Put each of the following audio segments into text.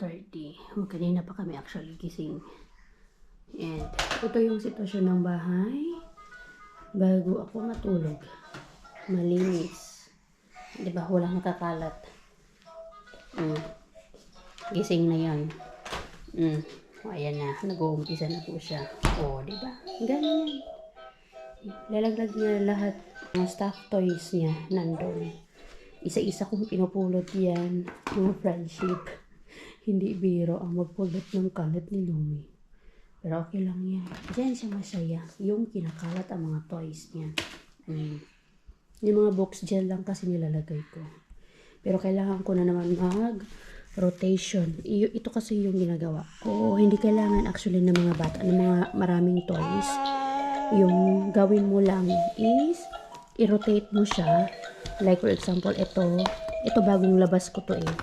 12:30. Kanina pa kami actually gising. And ito yung sitwasyon ng bahay bago ako matulog. Malinis. Diba? Walang nakakalat. Gising na yan. Ayan na. Nag-uumpisa na po siya. Diba? Ganyan. Lalaglag niya lahat ng stuffed toys niya nandun. Isa-isa kong pinupulot yan. Mga friendship. Hindi biro ang magpulot ng kalat ni Lumi. Pero okay lang yan. Diyan siya masaya. Yung kinakalat ang mga toys niya. Yung mga box dyan lang kasi nilalagay ko. Pero kailangan ko na naman mag-rotation. Ito kasi yung ginagawa ko. Hindi kailangan actually ng mga bata, ng mga maraming toys. Yung gawin mo lang is i-rotate mo siya. Like for example, ito bagong labas ko to eh.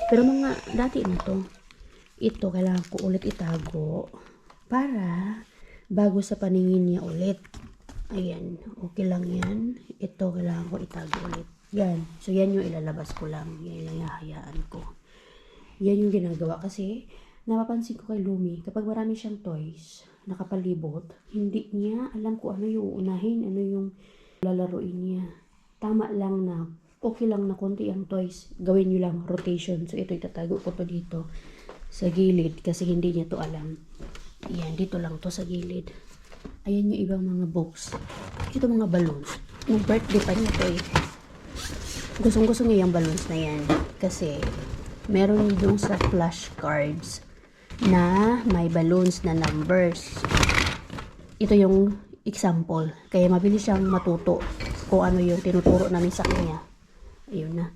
Pero mga dati na to. Ito kailangan ko ulit itago para bago sa paningin niya ulit. Ayan, okay lang yan. Ito kailangan ko itago ulit. Yan. So yan yung ilalabas ko lang. Yan yung hahayaan ko. Yan yung ginagawa kasi napapansin ko kay Lumi, kapag marami siyang toys nakapalibot, hindi niya alam kung ano yung uunahin, ano yung lalaruin niya. Tama lang na okay lang na konti ang toys, gawin nyo lang rotation. So ito itatago ko to dito sa gilid kasi hindi niya to alam. Yan, dito lang to sa gilid. Ayan yung ibang mga box. Ito mga balloons. Nung birthday pa niya to eh. Gustong-gusto niya yung balloons na yan kasi meron yung sa flashcards na may balloons na numbers. Ito yung example. Kaya mabilis siyang matuto kung ano yung tinuturo namin sa kanya. Ayun na.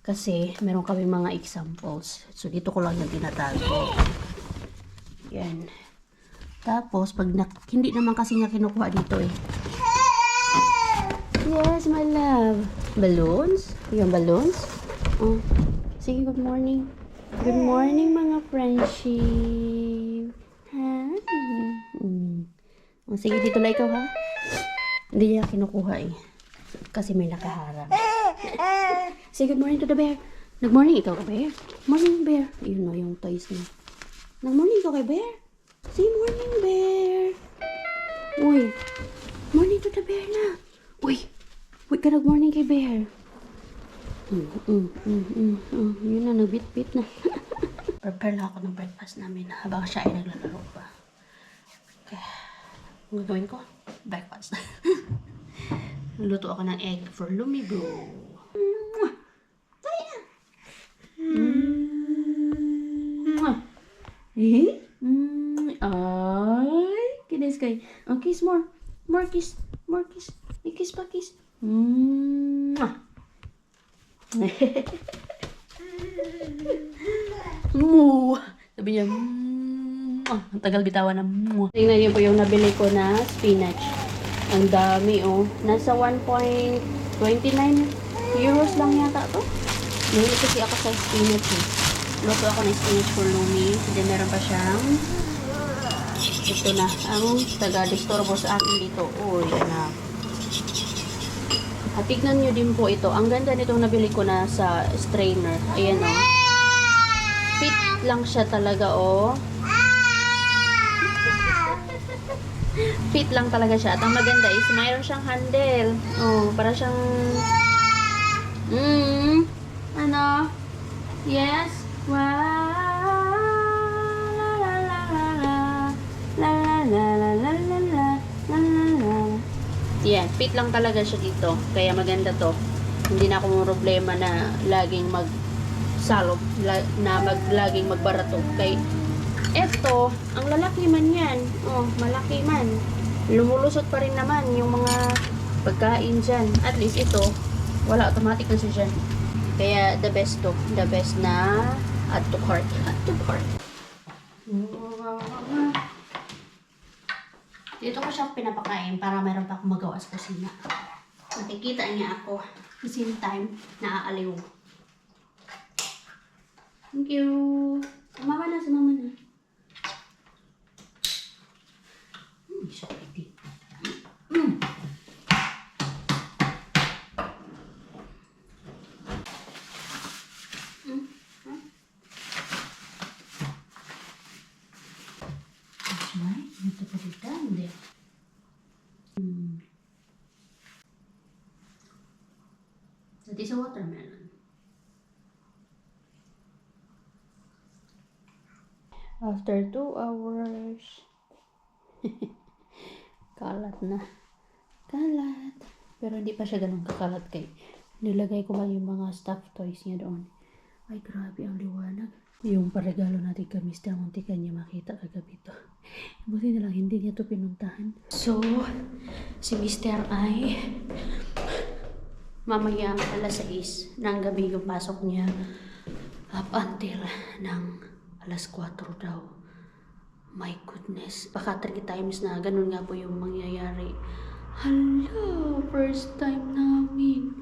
Kasi meron kami mga examples. So dito ko lang yung tinatago. Yan. Tapos pag hindi naman kasi niya kinukuha dito eh. Yes, my love. Balloons? Yung balloons? Sige, good morning. Good morning mga friendship. Ha? Sige, dito lang ikaw ha. Hindi niya kinukuha eh. Kasi may nakaharap. Say good morning to the bear. Nag-morning ikaw kay bear. Morning bear. Yun o yung toys niya. Nag-morning ikaw kay bear. Say morning bear. Uy. Morning to the bear na. Uy. Uy ka nag-morning kay bear. Yun na, nagbit-bit na. Prepare lang ako ng breakfast namin habang siya ay naglalaro pa. Okay. Ang gagawin ko? Breakfast. Luto ako ng egg for Lumi Bro. Dali na! Ay! Kinis kay. Kiss more. More kiss. More kiss. Kiss pa kiss. Sabi niya, ang tagal bitawan na Tingnan niyo po yung nabili ko na spinach. Ang dami Nasa 1.29 euros lang yata to. Nahuli kasi ako sa spinach eh. Luto ako ng spinach for Lumi. Then meron pa siyang ito na. Ang taga-disturbo sa akin dito. Anak. At tignan nyo din po ito. Ang ganda nitong nabili ko na sa strainer. Ayan Fit lang siya talaga Fit lang talaga siya. At ang maganda is mayroon siyang handle. Para siyang ano? Yes? Wow! La la la la la la la la la la la la. Yan, fit lang talaga siya dito. Kaya maganda to. Hindi na akong problema na laging magsalop, laging magbarato. Kaya eto, ang lalaki man yan. Malaki man. Lumulusot pa rin naman yung mga pagkain dyan. At least ito, wala, automatic na siya dyan. Kaya the best to. The best na add to cart. Add to cart. Dito ko siya pinapakain para meron pa akong magawa sa kusina. Nakikita niya ako. At the same time, naaaliw. Thank you. Mama na, si mama na. Siya ready. It's a watermelon. After 2 hours, kalat na. Kalat. Pero hindi pa siya ganun kakalat kay nilagay ko lang yung mga stuffed toys niya doon. Ay, grabe ang liwanag. Yung paregalo natin kay Mr. Muntika niya makita kagabi to. Buti na lang hindi niya to pinuntahan. So, si Mr. ay mamaya alas 6 ng gabi yung pasok niya up until ng alas 4 daw. My goodness. Baka 3 times na ganun nga po yung mangyayari. Hello, first time namin.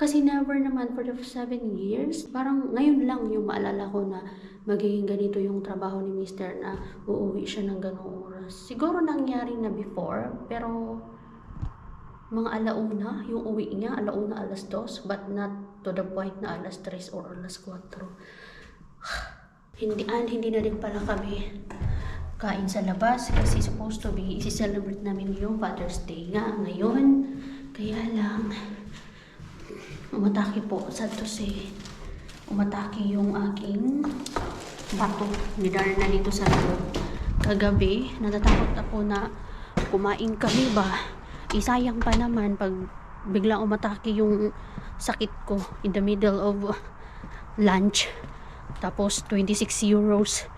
Kasi never naman for the 7 years. Parang ngayon lang yung maalala ko na magiging ganito yung trabaho ni Mr. na uuwi siya ng ganong oras. Siguro nangyari na before, pero mga alauna yung uwi niya, alauna alas 2, but not to the point na alas 3 or alas 4. Hindi na din pala kami kain sa labas kasi supposed to be isi-celebrate namin yung Father's Day nga ngayon. Kaya lang umatake po, sad to say, umatake yung aking bato. Nidar na dito sa loob. Kagabi, natatakot ako na kumain kami ba. Isayang pa naman pag biglang umatake yung sakit ko in the middle of lunch. Tapos 26 euros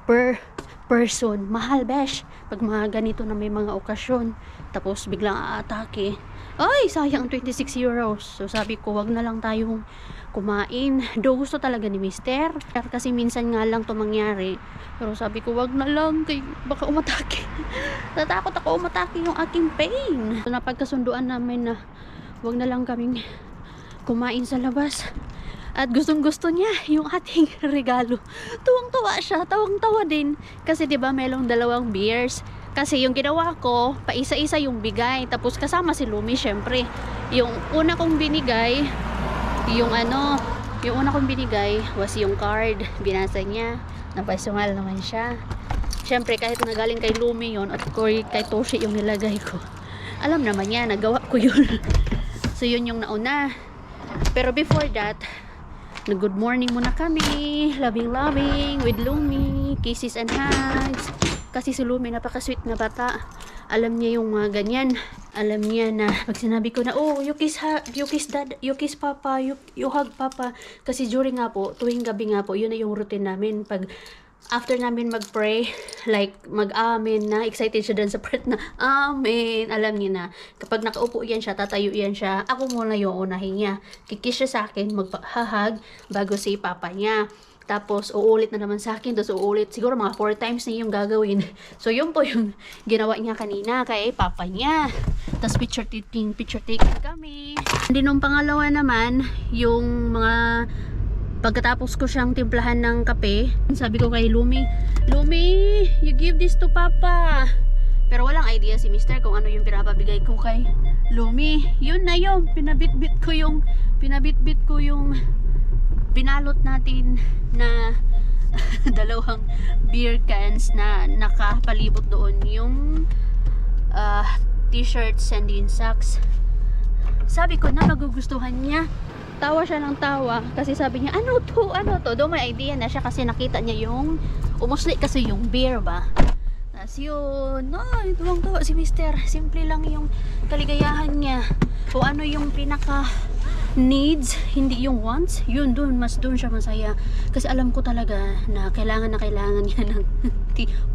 per person. Mahal, besh. Pag mga ganito na may mga okasyon. Tapos biglang aatake. Ay, sayang 26 euros. So sabi ko, wag na lang tayong kumain. Do gusto talaga ni Mister. Kasi minsan nga lang to mangyari. Pero sabi ko, wag na lang. Kay baka umatake. Natakot ako umatake yung aking pain. So napagkasunduan namin na wag na lang kaming kumain sa labas. At gustong gusto niya yung ating regalo. Tuwang-tuwa siya. Tawang-tawa din. Kasi diba mayroong 2 beers. Kasi yung ginawa ko, paisa-isa yung bigay. Tapos kasama si Lumi, syempre. Yung una kong binigay, yung una kong binigay was yung card. Binasa niya. Napasungal naman siya. Syempre, kahit nagaling kay Lumi yun, at kay Toshi yung nilagay ko. Alam naman niya, nagawa ko yun. So, yun yung nauna. Pero before that, good morning muna kami. Loving with Lumi. Kisses and hugs. Kasi si Lumi, napaka-sweet na bata. Alam niya yung mga ganyan. Alam niya na pag sinabi ko na, oh, you kiss dad, you kiss papa, you hug papa. Kasi during nga po, tuwing gabi nga po, yun na yung routine namin. Pag after namin mag-pray, like mag-amen na, excited siya dun sa part na, amen. Alam niya na, kapag nakaupo yan siya, tatayo yan siya, ako muna yung unahin niya. Kikis siya sa akin, magpahahag, bago si papa niya. Tapos, uulit na naman sa akin. Tapos, uulit. Siguro mga 4 times na yung gagawin. So, yun po yung ginawa niya kanina kay papa niya. Tapos, picture taking kami. Hindi nung pangalawa naman, yung mga pagkatapos ko siyang timplahan ng kape, sabi ko kay Lumi, you give this to papa. Pero walang idea si Mister kung ano yung pinapabigay ko kay Lumi. Yun na yun. Pinabitbit ko yung binalot natin na 2 beer cans na nakapalibot doon yung t-shirts and din socks. Sabi ko na magugustuhan niya. Tawa siya ng tawa kasi sabi niya, ano to? Doon may idea na siya kasi nakita niya yung umusli kasi yung beer ba. Tapos yun, ay, tuwang-tuwa si Mister. Simple lang yung kaligayahan niya. O ano yung pinaka needs, hindi yung wants, yun doon siya masaya kasi alam ko talaga na kailangan niya ng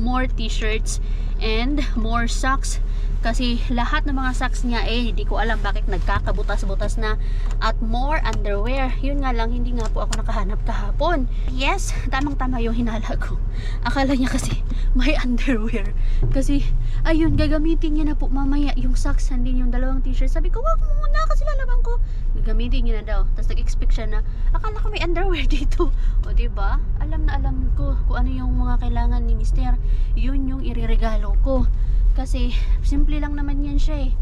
more t-shirts and more socks kasi lahat ng mga socks niya hindi ko alam bakit nagkakabutas-butas na at more underwear. Yun nga lang, hindi nga po ako nakahanap kahapon. Yes, tamang-tama yung hinala ko. Akala niya kasi may underwear kasi ayun, gagamitin niya na po mamaya yung socks and din yung 2 t-shirts. Sabi ko, wag muna kasi lalaban ko. Gagamitin niya na daw. Tapos nag-expect siya na akala ko may underwear dito. O diba? Alam na alam ko kung ano yung mga kailangan ni Mister. Yun yung ireregalo ko. Kasi simple lang naman yan siya eh.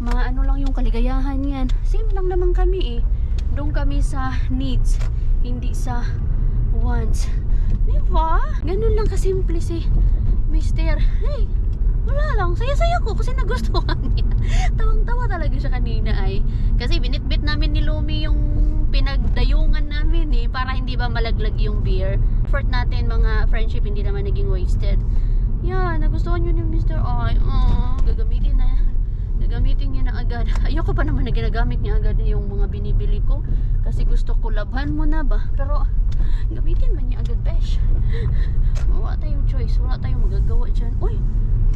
Mga ano lang yung kaligayahan yan. Same lang naman kami eh. Doon kami sa needs, hindi sa wants. Diba? Ganun lang kasimple si Mister. Hey, wala lang. Saya-saya ko kasi nagustuhan niya. Tawang-tawa talaga siya kanina ay. Kasi binitbit namin ni Lumi yung pinagdayungan namin eh, para hindi ba malaglag yung beer. Effort natin mga friendship, hindi naman naging wasted. Yeah, nagustuhan nyo ni Mr. Ay, gagamitin niya na agad. Ayoko pa naman na ginagamit niya agad yung mga binibili ko. Kasi gusto ko labhan mo na ba. Pero, gamitin man niya agad, besh. Wala tayong choice. Wala tayong magagawa dyan. Uy,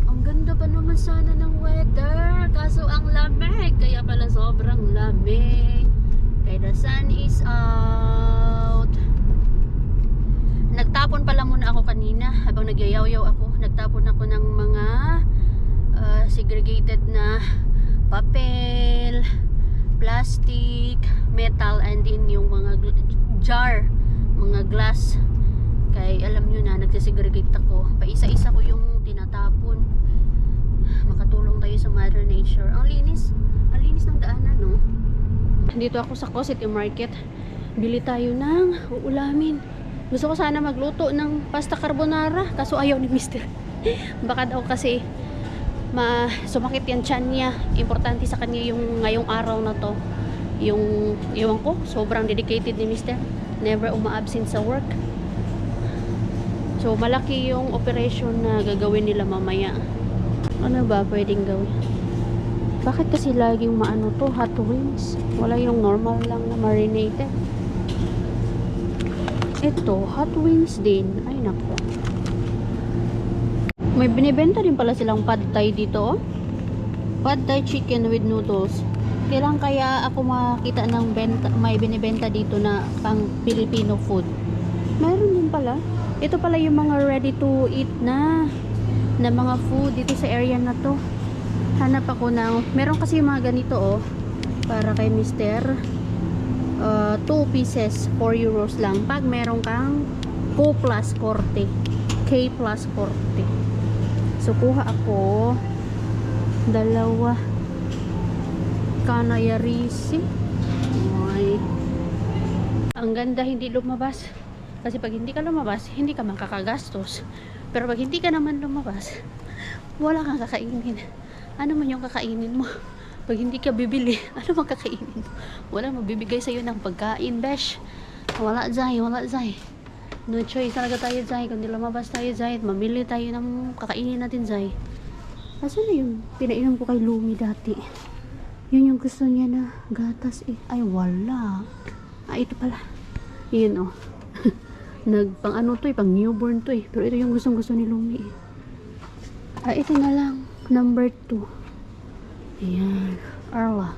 ang ganda pa naman sana ng weather. Kaso ang lamig. Kaya pala sobrang lamig. Kaya the sun is out. Nagtapon pala muna ako kanina. Habang nagyayaw-yaw ako, nagtapon ako ng mga segregated na papel, plastic, metal, and din yung mga jar, mga glass. Kaya alam nyo na, nagsisegregate ako. Paisa-isa ko yung tinatapon. Makatulong tayo sa Mother Nature. Ang linis ng daanan, no? Dito ako sa City Market. Bili tayo ng uulamin. Gusto ko sana magluto ng pasta carbonara, kaso ayaw ni Mr. Baka daw kasi sumakit yan tiyan niya. Importante sa kanya yung ngayong araw na to. Yung, iwan ko, sobrang dedicated ni Mr. Never uma-absent sa work. So, malaki yung operation na gagawin nila mamaya. Ano ba pwedeng gawin? Bakit kasi laging maano to, hot wings? Wala yung normal lang na marinated. Ito, hot wings din. Ay, nako. May binibenta din pala silang pad thai dito. Pad thai chicken with noodles. Kailan kaya ako makita ng may binibenta dito na pang Filipino food? Mayroon din pala. Ito pala yung mga ready to eat na mga food dito sa area na to. Hanap ako ng, meron kasi yung mga ganito oh, para kay Mr. 2 pieces, 4 euros lang. Pag meron kang K plus 40. So, kuha ako dalawa kanayarisi. Ay. Ang ganda hindi lumabas. Kasi pag hindi ka lumabas, hindi ka makakagastos. Pero pag hindi ka naman lumabas, wala kang kakainin. Ano man yung kakainin mo? Pag hindi ka bibili, ano mang kakainin mo? Wala magbibigay sa'yo ng pagkain, besh. Wala zay. No choice talaga tayo, zay. Kundi lumabas tayo, zay. Mamili tayo ng kakainin natin, zay. Asan na yung pinainom ko kay Lumi dati? Yun yung gusto niya na gatas eh. Ay, wala. Ah, ito pala. Yun oh. Pang ano to eh, pang newborn to eh. Pero ito yung gustong gusto ni Lumi eh. Ah, ito na lang. Number 2. Ayan. Arla.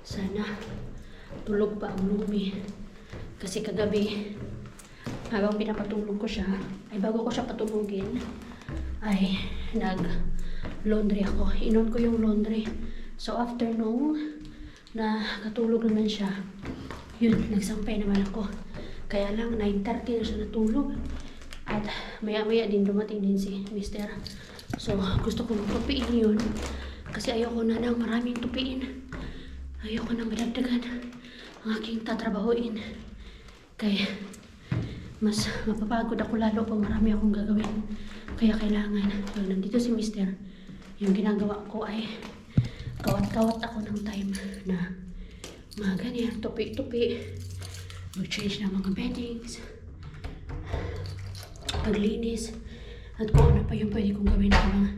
Sana tulog pa ang Lumi. Kasi kagabi, habang pinapatulog ko siya, ay bago ko siya patulogin, ay nag-laundry ako. Inon ko yung laundry. So after nung nakatulog naman siya, yun, nagsampay naman ako. Kaya lang, 9:30 na siya natulog. At maya-maya din dumating din si Mr. So, gusto kong tupiin yun. Kasi ayoko na ng maraming tupiin. Ayoko na madagdagan ang aking tatrabahuin. Kaya, mas mapapagod ako lalo pag marami akong gagawin. Kaya kailangan, pag nandito si Mr., yung ginagawa ko ay kawat-kawat ako ng time na mga ganyan, tupi-tupi, mag-change ng mga beddings, paglinis, at kung ano pa yung pwede kong gawin ng mga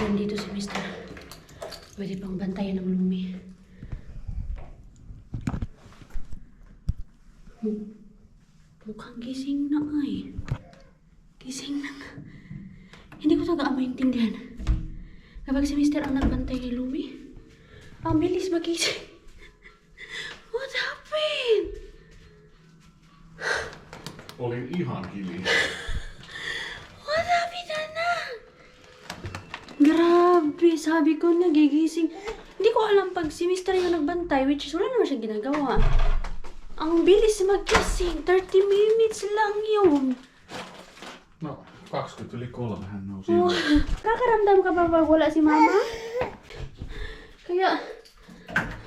nandito si Mr. Pwede pang bantayan ng Lumi. Mukhang gising na ay. Gising na nga. Hindi ko talaga maintindihan. Kapag si Mr. ang nagbantay kay Lumi, ang bilis magising. What happened? Olin ihan hiljaa. What happened, anak? Grabe, sabi ko nagigising. Hindi ko alam pag si Mr. yung nagbantay, which is wala naman siyang ginagawa. Ang bilis magising. 30 minutes lang yun. No, 20 yli 3 hän nousi. Oh, kakaramdam ka pa pag wala si mama? Kaya,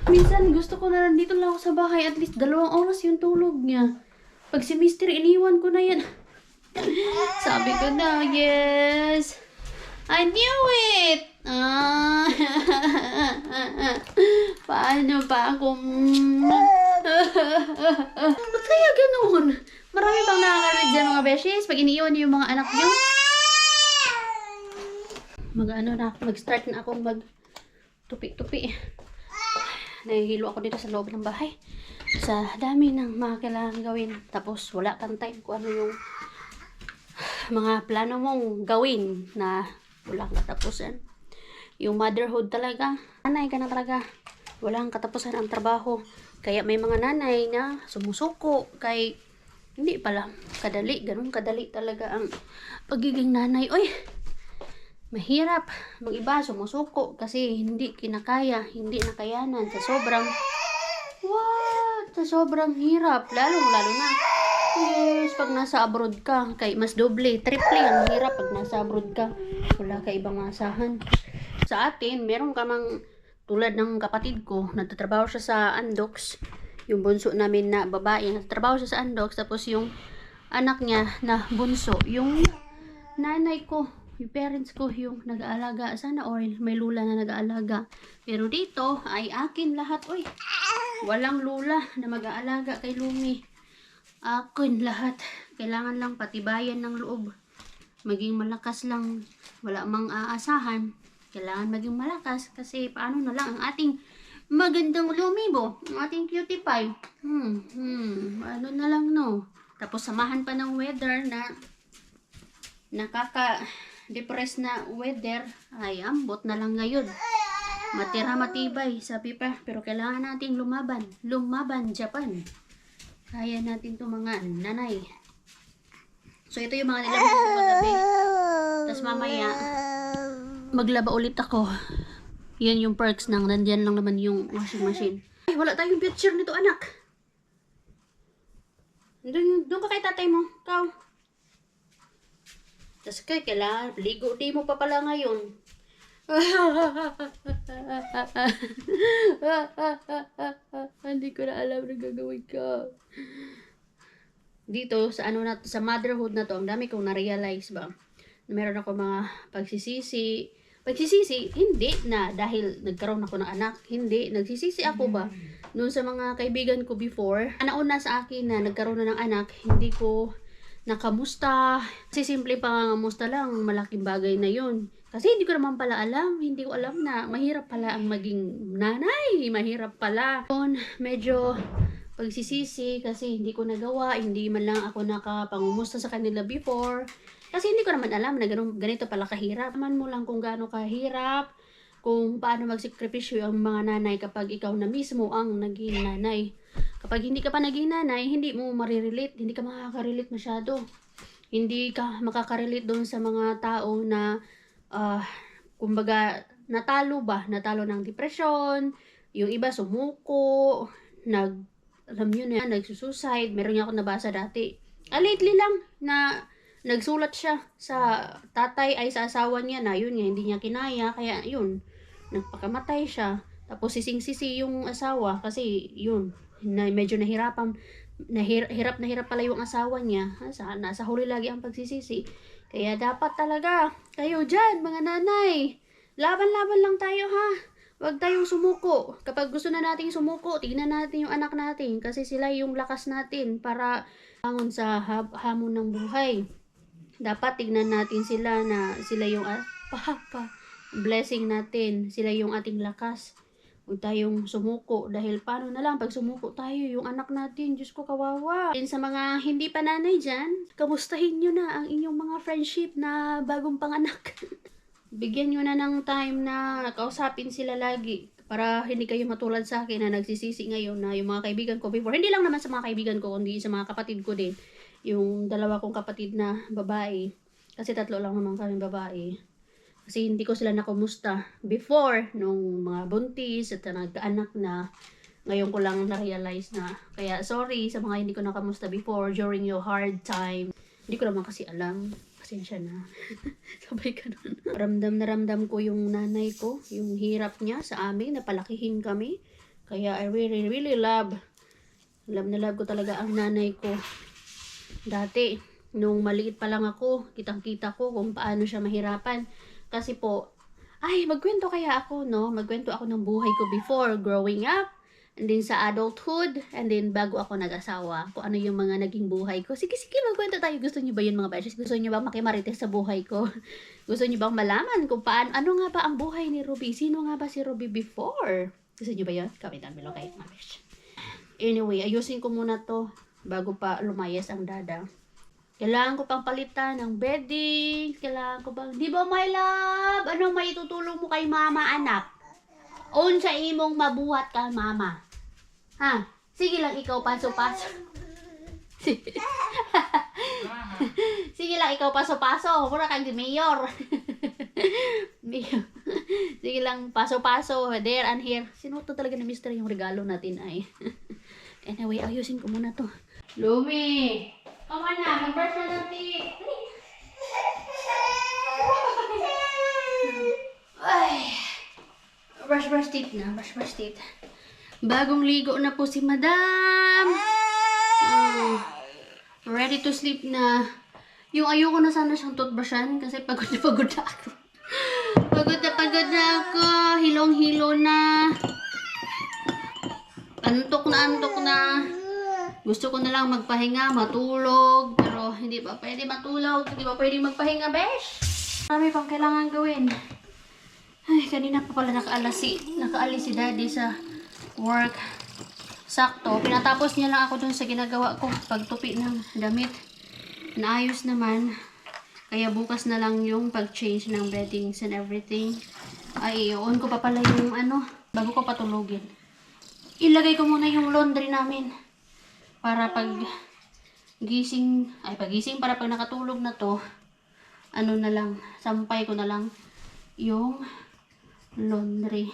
minsan gusto ko na nandito lang ako sa bahay. At least 2 oras yung tulog niya. Pag si Mr. iniwan ko na yan. Sabi ko na, yes. I knew it! Ah. Paano pa ako? Ba't kaya ganun? Marami bang nakaka-read dyan mga beshes? Pag iniiwan niyo yung mga anak niyo? Mag-start na akong mag-tupi-tupi. Nahihilo ako dito sa loob ng bahay. Sa dami ng mga kailangan gawin. Tapos wala kang time kung ano yung mga plano mong gawin na walang katapusan. Yung motherhood talaga, nanay ka na talaga. Walang katapusan ang trabaho. Kaya may mga nanay na sumusuko kay hindi pala kadali, ganun kadali talaga ang pagiging nanay. Oy, mahirap. Mag-iba sumusuko kasi hindi kinakaya, hindi nakayanan sa sobrang hirap, lalo na. Yes, pag nasa abroad ka, kay mas doble, triple ang hirap pag nasa abroad ka. Wala ka ibang asahan. Sa atin, meron ka mang tulad ng kapatid ko, nagtatrabaho siya sa Andox. Yung bunso namin na babae, nagtatrabaho siya sa Andox. Tapos yung anak niya na bunso, yung nanay ko, yung parents ko, yung nag-aalaga. Sana all may lula na nag-aalaga. Pero dito ay akin lahat. Uy, walang lula na mag-aalaga kay Lumi. Akin lahat. Kailangan lang patibayan ng loob. Maging malakas lang. Wala mang aasahan. Kailangan maging malakas kasi paano na lang ang ating magandang lumibo. Ang ating cutie pie. Ano na lang no. Tapos samahan pa ng weather na nakaka-depress na weather. Ay, ambot na lang ngayon. Matira matibay, sabi pa. Pero kailangan nating lumaban. Lumaban, Japan. Kaya natin itong mga nanay. So, ito yung mga nilabas ko kagabi. Tapos mamaya, maglaba ulit ako. Yan yung perks ng nandyan lang naman yung washing machine. Ay, wala tayong picture nito, anak. Doon ka kay tatay mo. Ikaw. Tapos kailangan, ligo di mo pa pala ngayon. Hindi ko na alam na gagawin ko. Dito sa sa motherhood na to, ang dami kong na-realize ba. Meron ako mga pagsisisi, hindi na dahil nagkaroon ako ng anak. Hindi, nagsisisi ako ba noon sa mga kaibigan ko before. Nauna sa akin na nagkaroon na ng anak, hindi ko nakamusta. Kasi simple pangangamusta lang, malaking bagay na yun. Kasi hindi ko naman pala alam, hindi ko alam na mahirap pala ang maging nanay. Mahirap pala. Medyo pagsisisi kasi hindi ko nagawa, hindi man lang ako nakapangumusta sa kanila before. Kasi hindi ko naman alam na ganito pala kahirap. Naman mo lang kung gaano kahirap, kung paano magsakripisyo ang mga nanay kapag ikaw na mismo ang naging nanay. Kapag hindi ka pa naging nanay, hindi mo marirelate, hindi ka makaka-relate masyado. Hindi ka makaka-relate doon sa mga tao na kumbaga natalo ng depression, yung iba sumuko, alam yun na, nagsusuicide. Meron niya ako nabasa dati. Lately lang na nagsulat siya sa tatay ay sa asawa niya na yun nga, hindi niya kinaya. Kaya yun, nagpakamatay siya. Tapos sising-sisi yung asawa kasi yun, na medyo hirap na hirap pala yung asawa niya. Nasa huli lagi ang pagsisisi. Kaya dapat talaga, kayo dyan, mga nanay, laban-laban lang tayo ha. Huwag tayong sumuko. Kapag gusto na nating sumuko, tignan natin yung anak natin kasi sila yung lakas natin para bangon sa hamon ng buhay. Dapat tignan natin sila na sila yung blessing natin. Sila yung ating lakas. Huwag tayong sumuko dahil paano na lang pag sumuko tayo yung anak natin. Diyos ko, kawawa. Din sa mga hindi pa nanay dyan, kamustahin nyo na ang inyong mga friendship na bagong panganak. Bigyan nyo na ng time na kausapin sila lagi para hindi kayo matulad sa akin na nagsisisi ngayon na yung mga kaibigan ko before. Hindi lang naman sa mga kaibigan ko, kundi sa mga kapatid ko din. Yung dalawa kong kapatid na babae. Kasi 3 lang naman kami babae. Kasi hindi ko sila nakumusta before nung mga buntis at nagkaanak na. Ngayon ko lang na-realize na. Kaya sorry sa mga hindi ko nakamusta before during your hard time. Hindi ko naman kasi alam. Pasensya na. Sabay ka nun. Ramdam ko yung nanay ko. Yung hirap niya sa amin. Napalakihin kami. Kaya I really love. Love na love ko talaga ang nanay ko. Dati, nung maliit pa lang ako, kitang-kita ko kung paano siya mahirapan. Kasi po, ay, magkwento kaya ako, no? Magkwento ako ng buhay ko before growing up, and then sa adulthood, and then bago ako nag-asawa, kung ano yung mga naging buhay ko. Sige, sige, magkwento tayo. Gusto niyo ba yun, mga beshes? Gusto niyo ba makimarites sa buhay ko? Gusto niyo bang malaman kung paano, ano nga ba ang buhay ni Ruby? Sino nga ba si Ruby before? Gusto niyo ba yun? Comment down below kayo, mga besh. Anyway, ayusin ko muna to bago pa lumayas ang dada. Kailangan ko pang palitan ng bedding. Kailangan ko bang... Di ba, my love? Ano may tutulong mo kay mama, anak? Own sa imong mabuhat ka, mama. Ha? Sige lang, ikaw paso-paso. Sige lang, ikaw paso-paso. Mura kang mayor. Sige lang, paso-paso. There and here. Sino to talaga na mystery yung regalo natin ay? Anyway, ayusin ko muna to. Lumi! Come on na, mag-brush na ng teeth. Ay. Brush teeth na, brush teeth. Bagong ligo na po si Madam. Ready to sleep na. Yung ayoko na sana siyang toothbrushan kasi pagod na ako. Pagod na ako. Hilong-hilo na. Antok na. Gusto ko na lang magpahinga, matulog. Pero hindi pa pwede matulog. Hindi pa pwede magpahinga, besh. Marami pang kailangan gawin. Ay, kanina pa pala nakaalis si daddy sa work. Sakto. Pinatapos niya lang ako dun sa ginagawa ko. Pagtupi ng damit. Naayos naman. Kaya bukas na lang yung pag-change ng beddings and everything. Ay, i-on ko pa pala yung bago ko patulogin. Ilagay ko muna yung laundry namin. Para pag pagising para pag nakatulog na to, na lang, sampay ko na lang yung laundry.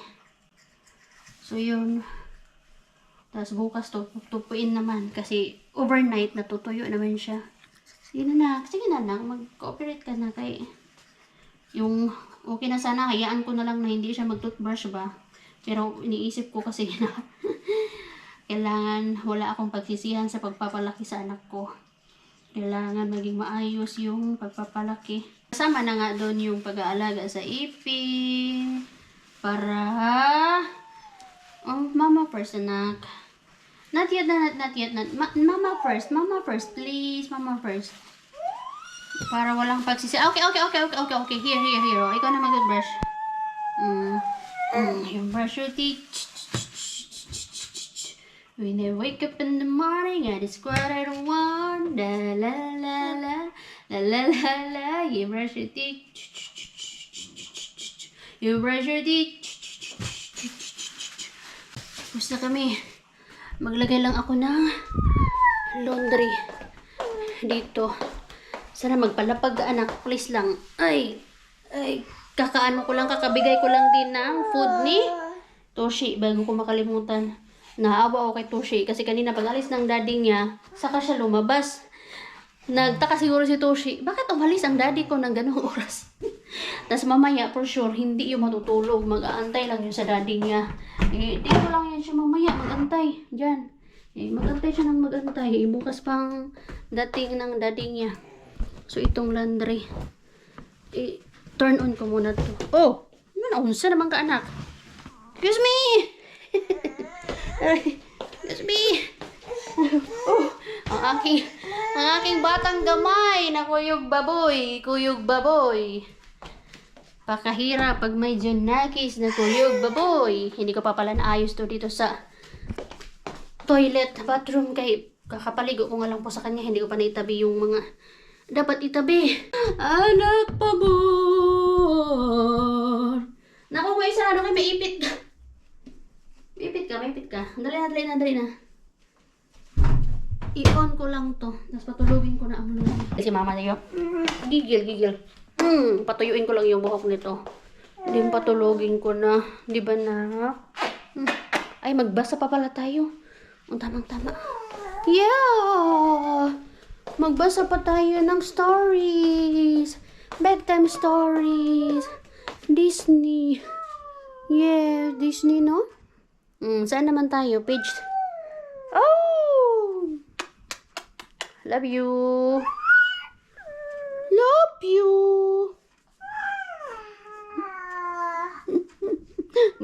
So, yun. Tapos bukas tupuin naman kasi overnight natutuyo naman siya. Sige na. Sige na lang. Mag-cooperate ka na kay yung okay na sana. Hayaan ko na lang na hindi siya mag-toothbrush ba. Pero iniisip ko kasi na kailangan wala akong pagsisihan sa pagpapalaki sa anak ko. Kailangan maging maayos yung pagpapalaki. Kasama na nga doon yung pag-aalaga sa ipin. Para... mama first, anak. Not yet. Mama first, please. Mama first. Para walang pagsisi. Okay. Here. Oh, ikaw na mag-brush. You brush your teeth. When I wake up in the morning, I just what I don't want. La la la la. La la la la. You brush your teeth. You brush your teeth. Tapos na kami. Maglagay lang ako ng laundry dito. Sana magpalapag anak. Please lang. Ay. Kakabigay ko lang din ng food ni Toshi bago ko makalimutan. Naawa ako kay Toshi kasi kanina pag alis ng daddy niya, saka siya lumabas. Nagtaka siguro si Toshi, bakit umalis ang daddy ko ng ganong oras? Tapos mamaya, for sure, hindi yung matutulog. Mag-aantay lang yun sa daddy niya. Dito lang yan siya mamaya, mag-antay. Diyan. Mag-antay siya ng mag-antay. Bukas pang dating ng daddy niya. So, itong laundry. Turn on ko muna to. Oh! Unsa naman ka, anak? Excuse me! Excuse me! Oh! Ang aking batang gamay na kuyog baboy. Pakahira pag may junakis na kuyog baboy. Hindi ko pa pala naayos to dito sa bathroom kay kakapaligo ko nga lang po sa kanya. Hindi ko pa naitabi yung mga dapat itabi. Anak pabor. Naku, may sarado kayo, may ipit ka. May ipit ka. Dali na. I-on ko lang to. Tapos patulogin ko na ang lulo. Kasi mama niyo, gigil. Patuyuin ko lang yung buhok nito. Hindi patulogin ko na. Di ba na? Ay, magbasa pa pala tayo. Ang tamang-tama. Yeah! Magbasa pa tayo ng stories. Bedtime stories. Disney. Yeah, Disney, no? Saan naman tayo? Page... Oh! Love you.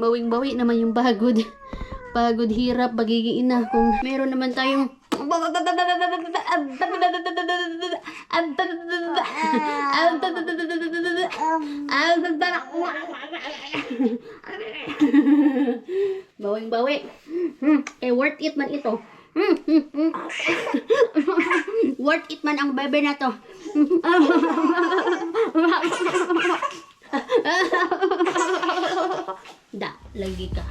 Bawing-bawi naman yung pagod. Pagod, hirap, pagiging ina. Kung meron naman tayong bawing-bawi. Worth it man ito. Worth it man ang bebe na to. Da, lagi ka.